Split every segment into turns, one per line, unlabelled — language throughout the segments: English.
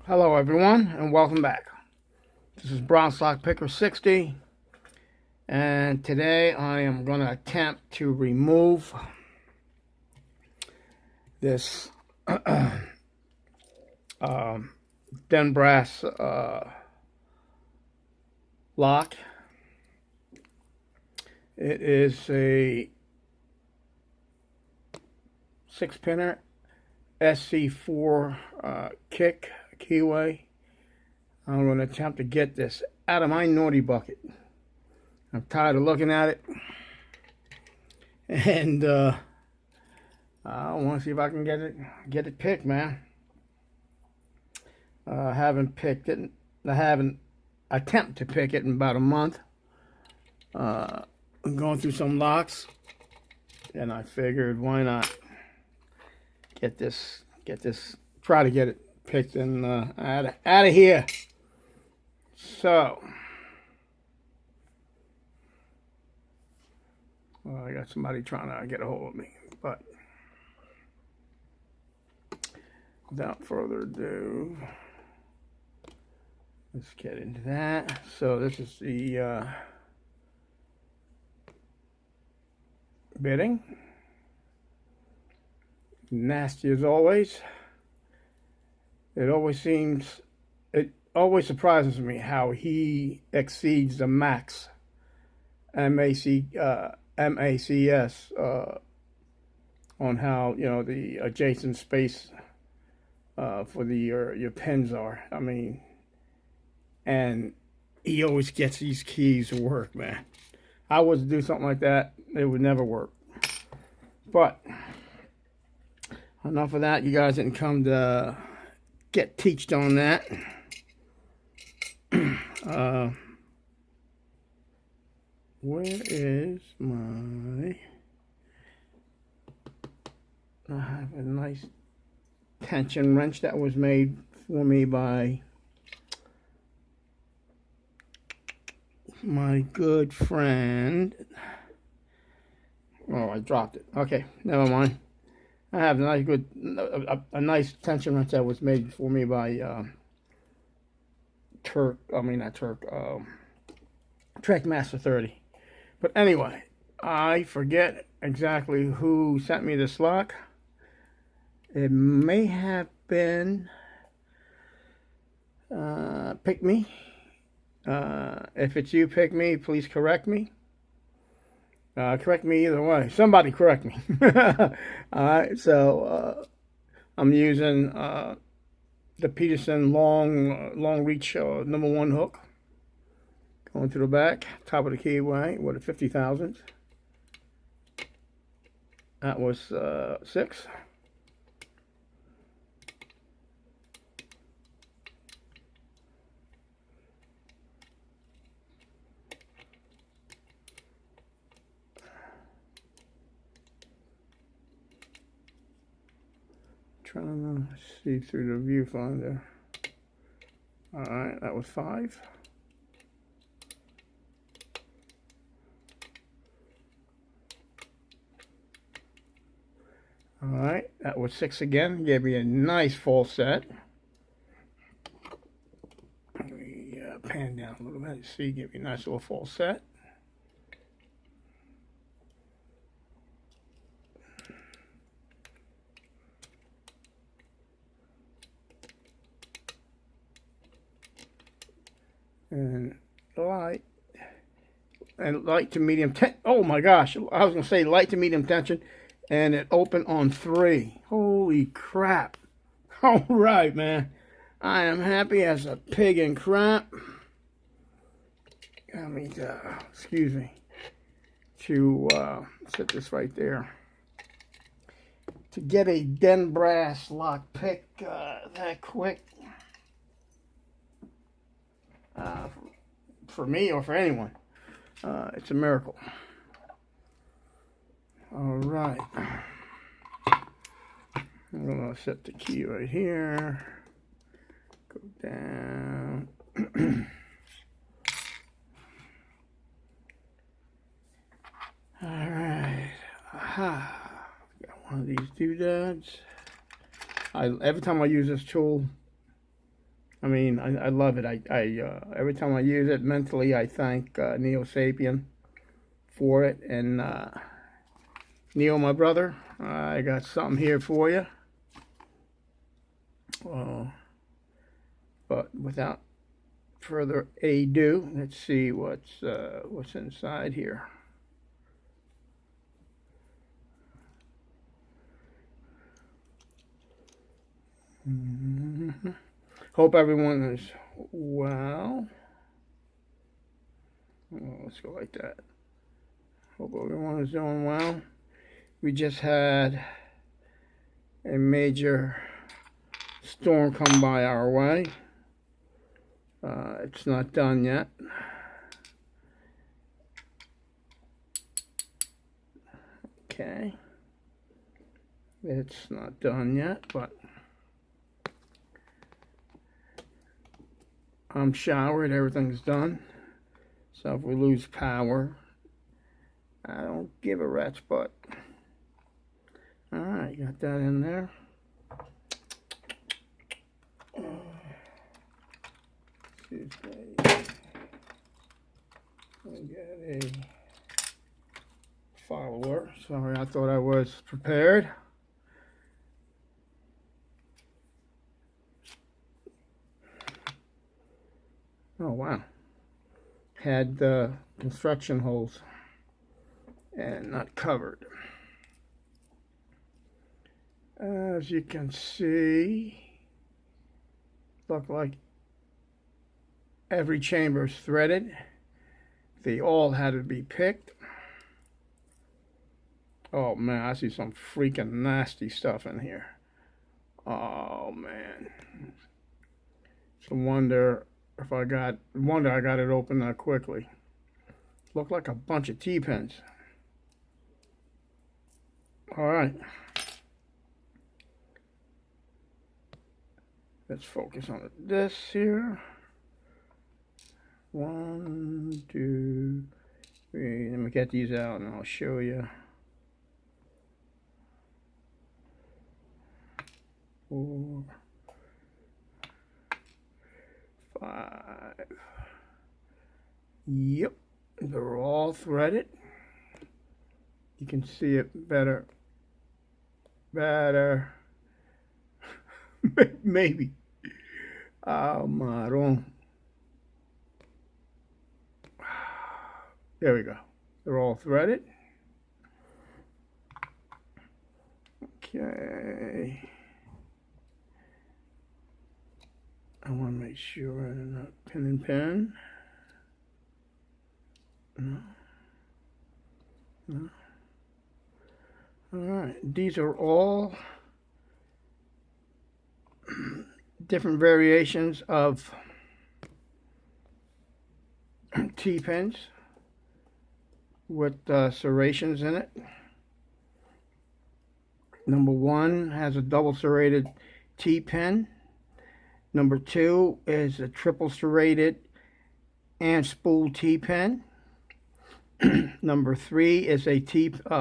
Hello everyone and welcome back. This is Brown Sock Picker 60 and today I am going to attempt to remove this Den brass lock. It is a 6-pinner SC4 kick keyway. I'm going to attempt to get this out of my naughty bucket. I'm tired of looking at it, and I want to see if I can get it picked, man. I haven't picked it. I haven't attempted to pick it in about a month. I'm going through some locks, and I figured why not try to get it picked and out of here. So, well, I got somebody trying to get a hold of me, but without further ado, let's get into that. So this is the bitting. Nasty as always. It always surprises me how he exceeds the max MACS on how, you know, the adjacent space for your pins are. I mean, and he always gets these keys to work, man. I was to do something like that, it would never work. But enough of that. You guys didn't come to get teached on that. Where is my... I have a nice tension wrench that was made for me by my good friend. Oh, I dropped it. Okay, never mind. I have a nice tension wrench that was made for me by Trackmaster 30. But anyway, I forget exactly who sent me this lock. It may have been Pick Me. If it's you, Pick Me, please correct me. Correct me either way. Somebody correct me. Alright, so I'm using the Peterson long reach #1 hook. Going to the back, top of the keyway with a 50,000. That was 6. Trying to see through the viewfinder. Alright, that was 5. Alright, that was 6 again. Gave me a nice full set. Let me pan down a little bit. See, give me a nice little full set. And light to medium oh my gosh, I was gonna say light to medium tension, and it opened on 3. Holy crap. All right, man, I am happy as a pig in crap. I mean, excuse me, to set this right there, to get a Den brass lock pick that quick. For me or for anyone, it's a miracle. All right, I'm gonna set the key right here. Go down. All right. Aha. Got one of these doodads. Every time I use this tool, I mean, I love it. Every time I use it mentally, I thank Neo Sapien for it. And Neo, my brother, I got something here for you. But without further ado, let's see what's inside here. Hope everyone is well. Let's go like that. Hope everyone is doing well. We just had a major storm come by our way. It's not done yet. Okay. It's not done yet, but I'm showered, everything's done. So if we lose power, I don't give a rat's butt. Alright, got that in there. Excuse me. I got a follower. Sorry, I thought I was prepared. Oh, wow. Had construction holes and not covered. As you can see, look like every chamber is threaded. They all had to be picked. Oh man, I see some freaking nasty stuff in here. Oh man. It's a wonder if I got it open that quickly. Looked like a bunch of T-pins. Alright. Let's focus on this here. 1, 2, 3. Let me get these out and I'll show you. 4, 5. Yep, they're all threaded. You can see it better. Maybe. Marron. There we go. They're all threaded. Okay. I want to make sure they're not pin and pin. No. All right. These are all different variations of T-pins with serrations in it. Number 1 has a double serrated T-pin. Number 2 is a triple serrated and spool T-pin. Number 3 is a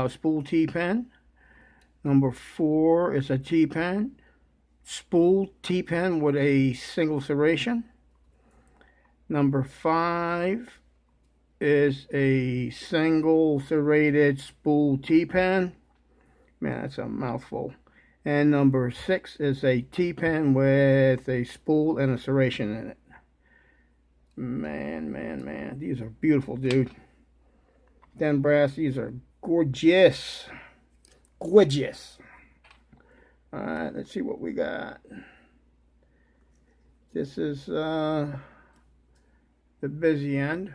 spool T-pin. Number 4 is a T-pin, spool T-pin with a single serration. Number 5 is a single serrated spool T-pin. Man, that's a mouthful. And number 6 is a T-pin with a spool and a serration in it. Man. These are beautiful, dude. Den brass, these are gorgeous. Gorgeous. Alright, let's see what we got. This is the busy end.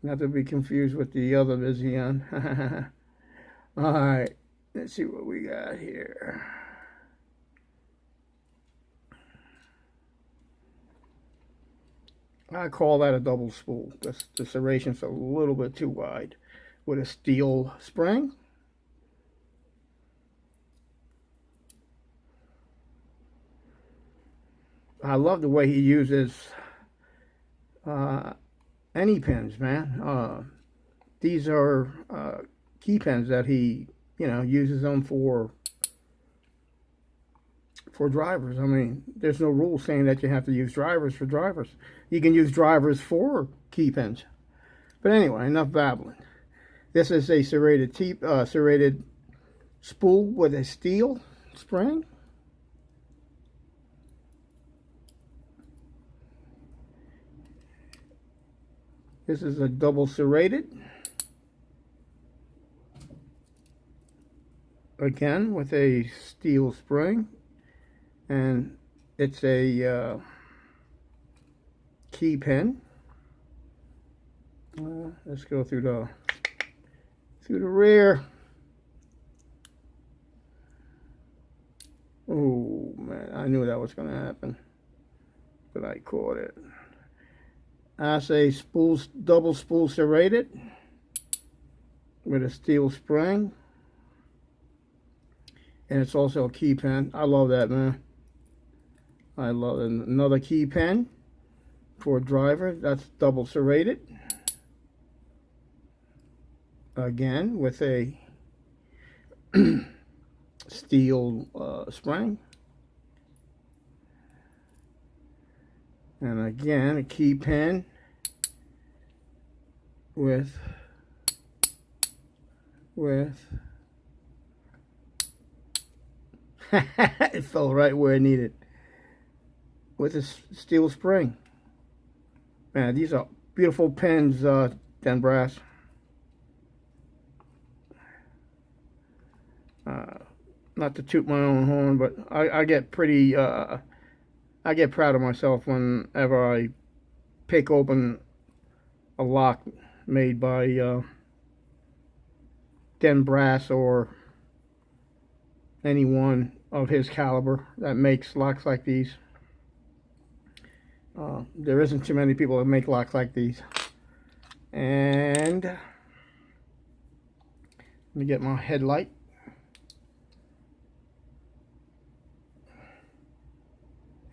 Not to be confused with the other busy end. Alright, let's see what we got here. I call that a double spool. The serration's a little bit too wide with a steel spring. I love the way he uses any pins, man. These are key pins that he, uses them for for drivers. I mean, there's no rule saying that you have to use drivers for drivers. You can use drivers for key pins. But anyway, enough babbling. This is a serrated spool with a steel spring. This is a double serrated. Again, with a steel spring. And it's a key pin. Let's go through the rear. Oh man, I knew that was going to happen, but I caught it. That's a double spool serrated with a steel spring, and it's also a key pin. I love that, man. I love it. Another key pin for a driver. That's double serrated. Again, with a steel spring. And again, a key pin with it fell right where it needed, with a steel spring. Man, these are beautiful pins, Den Brass. Not to toot my own horn, but I get pretty, I get proud of myself whenever I pick open a lock made by Den Brass or anyone of his caliber that makes locks like these. There isn't too many people that make locks like these. And let me get my headlight.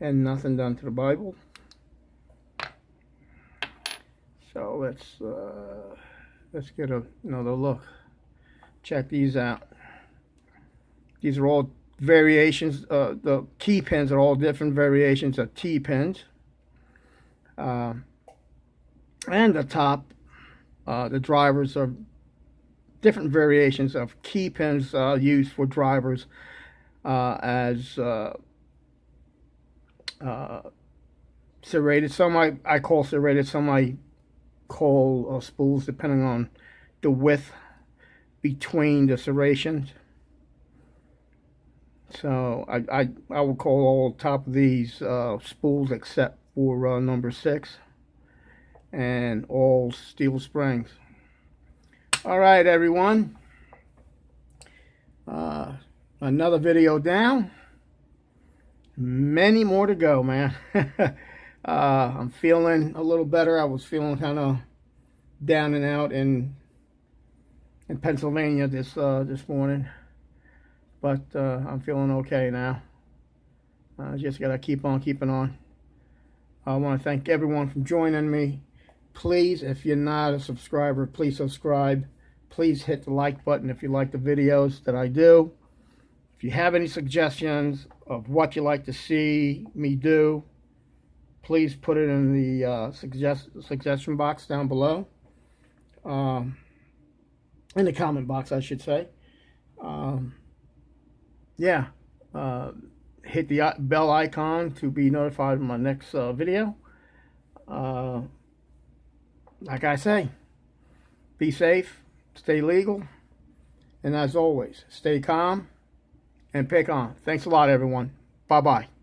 And nothing done to the Bible. So let's get another look. Check these out. These are all variations. The key pins are all different variations of T pins. And the top, the drivers are different variations of key pins used for drivers as serrated. Some I call serrated, some I call spools, depending on the width between the serrations. So I would call all top of these spools except for number 6, and all steel springs. All right, everyone. Another video down. Many more to go, man. I'm feeling a little better. I was feeling kind of down and out in Pennsylvania this morning, but I'm feeling okay now. Just gotta keep on keeping on. I want to thank everyone for joining me. Please, if you're not a subscriber, please subscribe. Please hit the like button if you like the videos that I do. If you have any suggestions of what you'd like to see me do, please put it in the suggestion box down below. In the comment box, I should say. Yeah. Hit the bell icon to be notified of my next video. Like I say, be safe, stay legal, and as always, stay calm and pick on. Thanks a lot, everyone. Bye-bye.